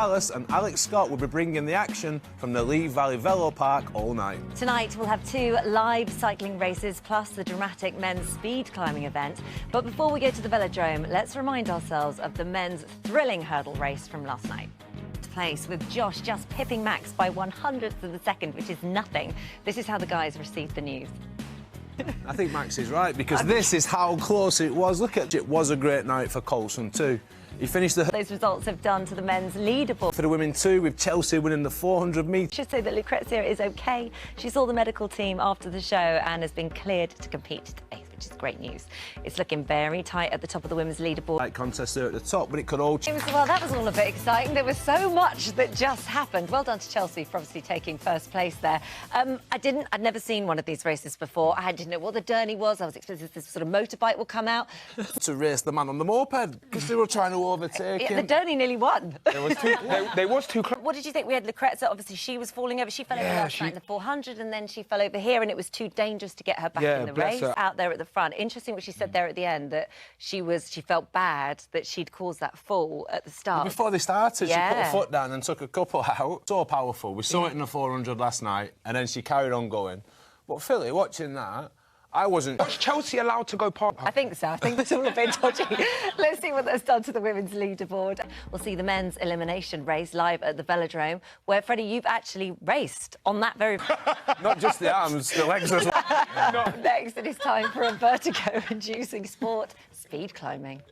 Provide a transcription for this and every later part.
Palace, and Alex Scott will be bringing the action from the Lee Valley Velo Park all night. Tonight we'll have 2 live cycling races plus the dramatic men's speed climbing event. But before we go to the velodrome, let's remind ourselves of the men's thrilling hurdle race from last night. Place with Josh just pipping Max by 1/100th of a second, which is nothing. This is how the guys received the news. I think Max is right, because this is how close it was. Look at it. It was a great night for Coulson too. He finished the... Those results have done to the men's leaderboard. For the women too, with Chelsea winning the 400 metres. I should say that Lucrezia is OK. She saw the medical team after the show and has been cleared to compete today, which is great news. It's looking very tight at the top of the women's leaderboard. Like contest there at the top, but it could all... Well, that was all a bit exciting. There was so much that just happened. Well done to Chelsea for obviously taking first place there. I'd never seen one of these races before. I didn't know what the journey was. I was expecting this sort of motorbike will come out. To race the man on the moped, because they were trying to overtake him. The Journey nearly won. They was too close. What did you think? We had Lucrezia, obviously she was falling over. She fell over last night in the 400 and then she fell over here and it was too dangerous to get her back in the race. Out there at the front. Interesting what she said there at the end, that she felt bad that she'd caused that fall at the start. Before they started, she put her foot down and took a couple out. So powerful. We saw it in the 400 last night and then she carried on going. But Philly, watching that, I wasn't... Was Chelsea allowed to go past her? I think so. I think that's all a bit dodgy. Let's see what that's done to the women's leaderboard. We'll see the men's elimination race live at the velodrome, where, Freddie, you've actually raced on that very... Not just the arms, the legs as well. Next, it is time for a vertigo-inducing sport, speed climbing.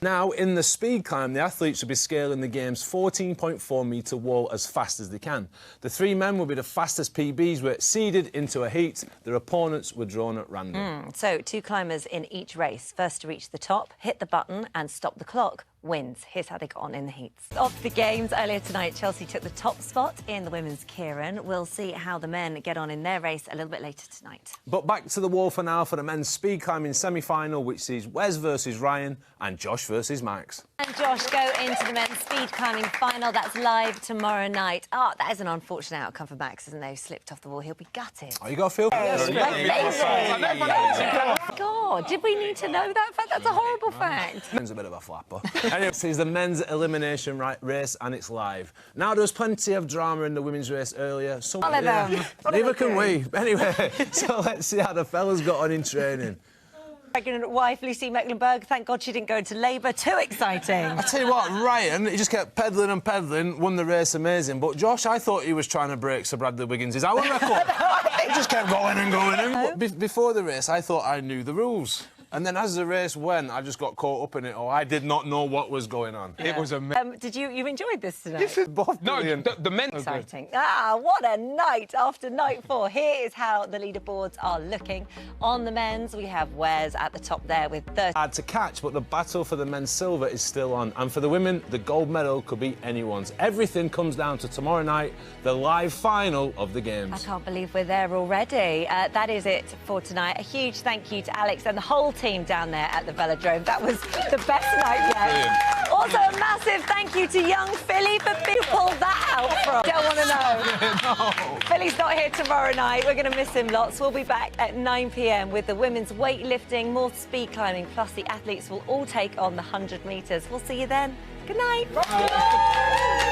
Now, in the speed climb, the athletes will be scaling the game's 14.4-metre wall as fast as they can. The 3 men will be the fastest PBs, were seeded into a heat. Their opponents were drawn at random. So, 2 climbers in each race. First to reach the top, hit the button and stop the clock wins. Here's how they got on in the heats. Off the games earlier tonight, Chelsea took the top spot in the women's Kieran. We'll see how the men get on in their race a little bit later tonight. But back to the wall for now for the men's speed climbing semi-final, which sees Wes versus Ryan and Josh versus Max. And Josh go into the men's speed climbing final. That's live tomorrow night. Oh, that is an unfortunate outcome for Max, isn't it? He slipped off the wall. He'll be gutted. Oh, you got to feel... God, did we need to know that fact? That's a horrible fact. It's a bit of a flapper. Anyway, it's the men's elimination race and it's live. Now, there was plenty of drama in the women's race earlier. Neither can we. Anyway, so let's see how the fellas got on in training. Pregnant wife Lucy Mecklenburg, thank God she didn't go into labour. Too exciting. I tell you what, Ryan, he just kept pedalling and pedalling, won the race amazing. But Josh, I thought he was trying to break Sir Bradley Wiggins' hour record. He just kept going and going. Before the race, I thought I knew the rules. And then as the race went, I just got caught up in it, or I did not know what was going on. It was amazing. Did you enjoyed this tonight? This is both brilliant. No, the men... Exciting. Ah, what a night after night 4. Here is how the leaderboards are looking. On the men's, we have Wes at the top there with 30. Hard to catch, but the battle for the men's silver is still on. And for the women, the gold medal could be anyone's. Everything comes down to tomorrow night, the live final of the games. I can't believe we're there already. That is it for tonight. A huge thank you to Alex and the whole team down there at the velodrome. That was the best night yet. Also, a massive thank you to young Philly for who pulled that out from. Don't want to know. No. Philly's not here tomorrow night. We're going to miss him lots. We'll be back at 9 p.m. with the women's weightlifting, more speed climbing, plus the athletes will all take on the 100 metres. We'll see you then. Good night. Bye.